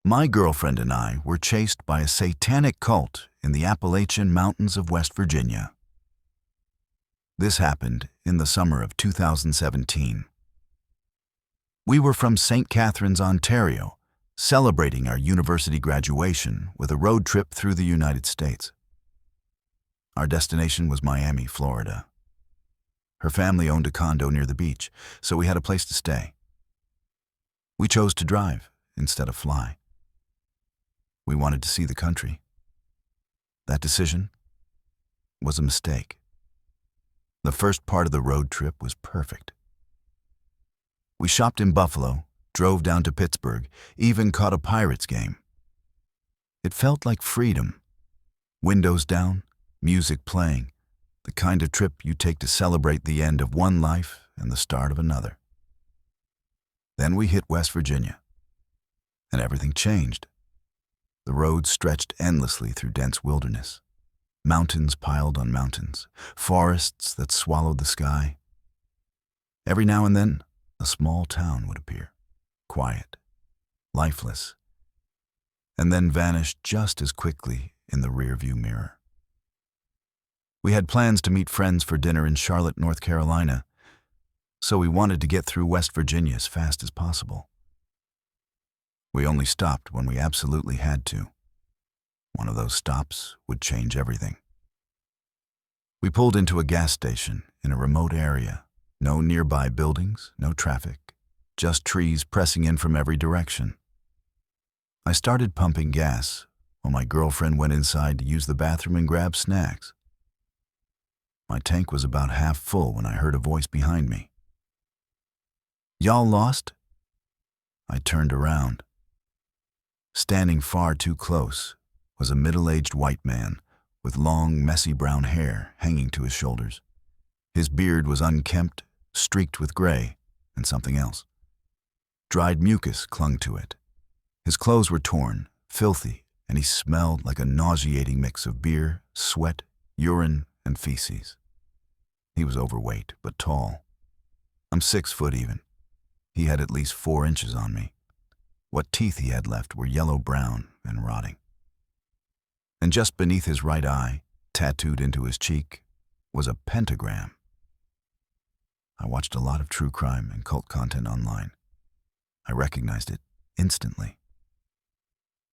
My girlfriend and I were chased by a satanic cult in the Appalachian Mountains of West Virginia. This happened in the summer of 2017. We were from St. Catharines, Ontario, celebrating our university graduation with a road trip through the United States. Our destination was Miami, Florida. Her family owned a condo near the beach, so we had a place to stay. We chose to drive instead of fly. We wanted to see the country. That decision was a mistake. The first part of the road trip was perfect. We shopped in Buffalo, drove down to Pittsburgh, even caught a Pirates game. It felt like freedom. Windows down, music playing, the kind of trip you take to celebrate the end of one life and the start of another. Then we hit West Virginia, and everything changed. The road stretched endlessly through dense wilderness, mountains piled on mountains, forests that swallowed the sky. Every now and then, a small town would appear, quiet, lifeless, and then vanish just as quickly in the rearview mirror. We had plans to meet friends for dinner in Charlotte, North Carolina, so we wanted to get through West Virginia as fast as possible. We only stopped when we absolutely had to. One of those stops would change everything. We pulled into a gas station in a remote area. No nearby buildings, no traffic, just trees pressing in from every direction. I started pumping gas while my girlfriend went inside to use the bathroom and grab snacks. My tank was about half full when I heard a voice behind me. "Y'all lost?" I turned around. Standing far too close was a middle-aged white man with long, messy brown hair hanging to his shoulders. His beard was unkempt, streaked with gray and something else. Dried mucus clung to it. His clothes were torn, filthy, and he smelled like a nauseating mix of beer, sweat, urine, and feces. He was overweight, but tall. I'm 6 foot even. He had at least 4 inches on me. What teeth he had left were yellow-brown and rotting. And just beneath his right eye, tattooed into his cheek, was a pentagram. I watched a lot of true crime and cult content online. I recognized it instantly.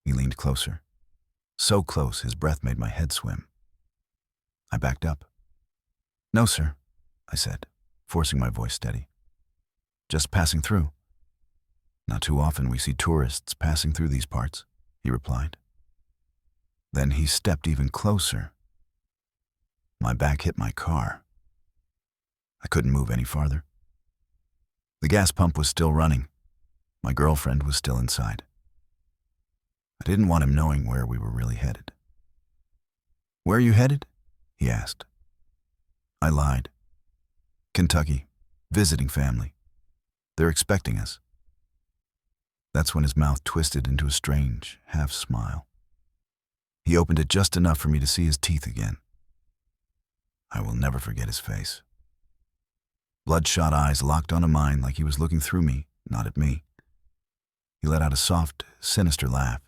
He leaned closer, so close his breath made my head swim. I backed up. "No, sir," I said, forcing my voice steady. "Just passing through." "Not too often we see tourists passing through these parts," he replied. Then he stepped even closer. My back hit my car. I couldn't move any farther. The gas pump was still running. My girlfriend was still inside. I didn't want him knowing where we were really headed. "Where are you headed?" he asked. I lied. "Kentucky, visiting family. They're expecting us." That's when his mouth twisted into a strange half-smile. He opened it just enough for me to see his teeth again. I will never forget his face. Bloodshot eyes locked onto mine like he was looking through me, not at me. He let out a soft, sinister laugh.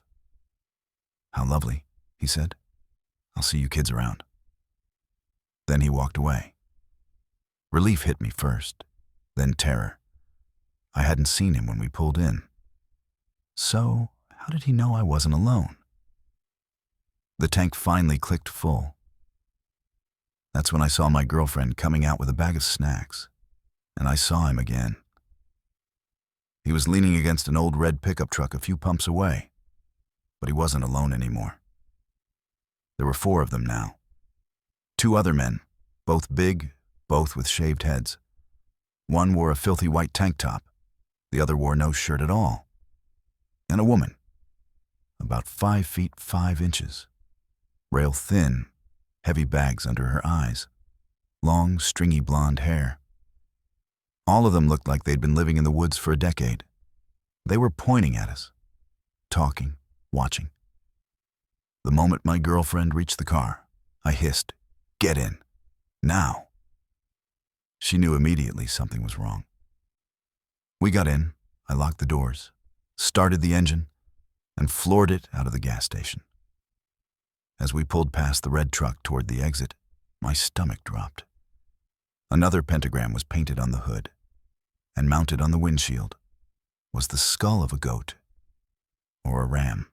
"How lovely," he said. "I'll see you kids around." Then he walked away. Relief hit me first, then terror. I hadn't seen him when we pulled in. So, how did he know I wasn't alone? The tank finally clicked full. That's when I saw my girlfriend coming out with a bag of snacks, and I saw him again. He was leaning against an old red pickup truck a few pumps away, but he wasn't alone anymore. There were 4 of them now. 2 other men, both big, both with shaved heads. One wore a filthy white tank top, the other wore no shirt at all. And a woman, about 5 feet 5 inches, rail thin, heavy bags under her eyes, long, stringy blonde hair. All of them looked like they'd been living in the woods for a decade. They were pointing at us, talking, watching. The moment my girlfriend reached the car, I hissed, "Get in, now." She knew immediately something was wrong. We got in, I locked the doors, started the engine, and floored it out of the gas station. As we pulled past the red truck toward the exit, my stomach dropped. Another pentagram was painted on the hood, and mounted on the windshield was the skull of a goat or a ram.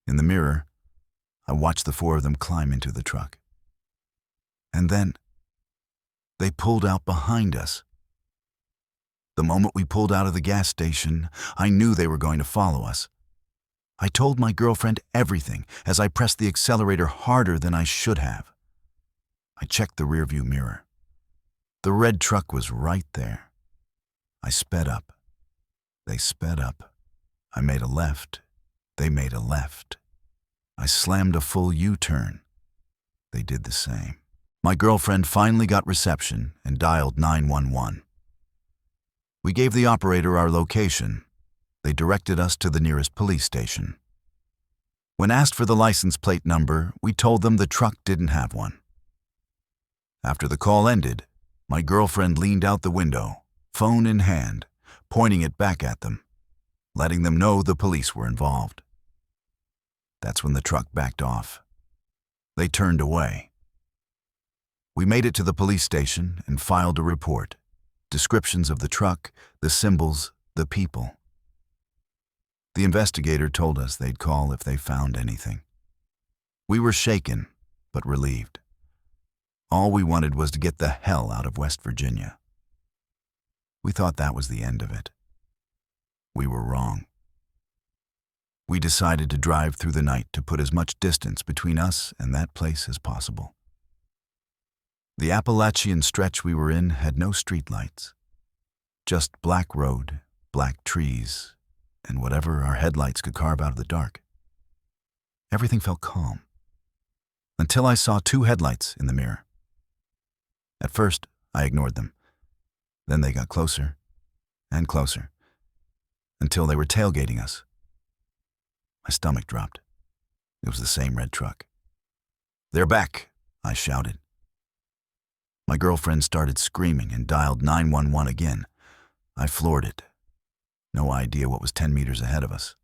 In the mirror, I watched the four of them climb into the truck. And then they pulled out behind us. The moment we pulled out of the gas station, I knew they were going to follow us. I told my girlfriend everything as I pressed the accelerator harder than I should have. I checked the rearview mirror. The red truck was right there. I sped up. They sped up. I made a left. They made a left. I slammed a full U-turn. They did the same. My girlfriend finally got reception and dialed 911. We gave the operator our location. They directed us to the nearest police station. When asked for the license plate number, we told them the truck didn't have one. After the call ended, my girlfriend leaned out the window, phone in hand, pointing it back at them, letting them know the police were involved. That's when the truck backed off. They turned away. We made it to the police station and filed a report. Descriptions of the truck, the symbols, the people. The investigator told us they'd call if they found anything. We were shaken, but relieved. All we wanted was to get the hell out of West Virginia. We thought that was the end of it. We were wrong. We decided to drive through the night to put as much distance between us and that place as possible. The Appalachian stretch we were in had no streetlights, just black road, black trees, and whatever our headlights could carve out of the dark. Everything felt calm, until I saw two headlights in the mirror. At first, I ignored them. Then they got closer and closer, until they were tailgating us. My stomach dropped. It was the same red truck. "They're back," I shouted. My girlfriend started screaming and dialed 911 again. I floored it. No idea what was 10 meters ahead of us.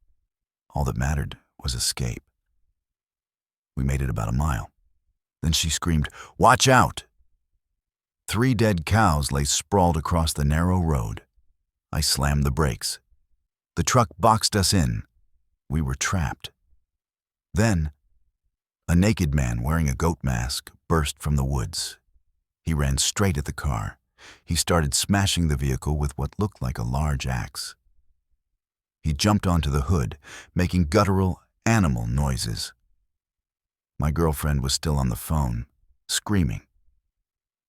All that mattered was escape. We made it about a mile. Then she screamed, "Watch out!" 3 dead cows lay sprawled across the narrow road. I slammed the brakes. The truck boxed us in. We were trapped. Then, a naked man wearing a goat mask burst from the woods. He ran straight at the car. He started smashing the vehicle with what looked like a large axe. He jumped onto the hood, making guttural animal noises. My girlfriend was still on the phone, screaming.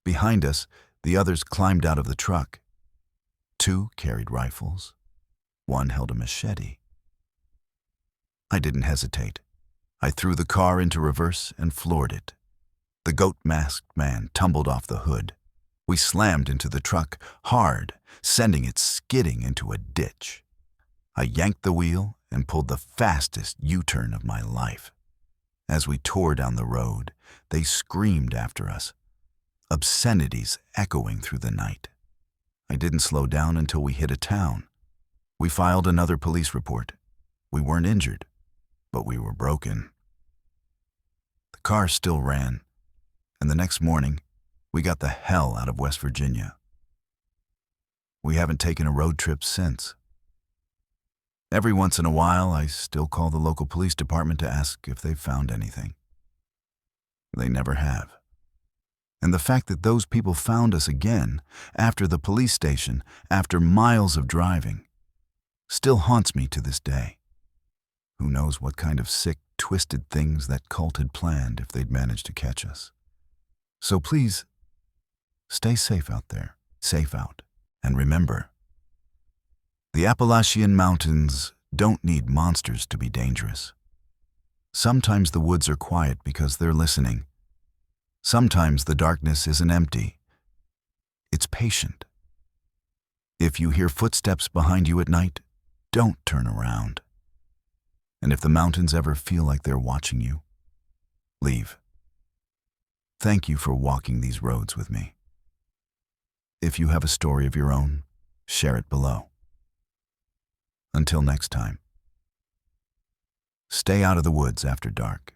Behind us, the others climbed out of the truck. 2 carried rifles. 1 held a machete. I didn't hesitate. I threw the car into reverse and floored it. The goat-masked man tumbled off the hood. We slammed into the truck hard, sending it skidding into a ditch. I yanked the wheel and pulled the fastest U-turn of my life. As we tore down the road, they screamed after us, obscenities echoing through the night. I didn't slow down until we hit a town. We filed another police report. We weren't injured, but we were broken. The car still ran, and the next morning, we got the hell out of West Virginia. We haven't taken a road trip since. Every once in a while, I still call the local police department to ask if they've found anything. They never have. And the fact that those people found us again, after the police station, after miles of driving, still haunts me to this day. Who knows what kind of sick, twisted things that cult had planned if they'd managed to catch us. So please, stay safe out there, safe out, and remember, the Appalachian Mountains don't need monsters to be dangerous. Sometimes the woods are quiet because they're listening. Sometimes the darkness isn't empty. It's patient. If you hear footsteps behind you at night, don't turn around. And if the mountains ever feel like they're watching you, leave. Thank you for walking these roads with me. If you have a story of your own, share it below. Until next time. stay out of the woods after dark.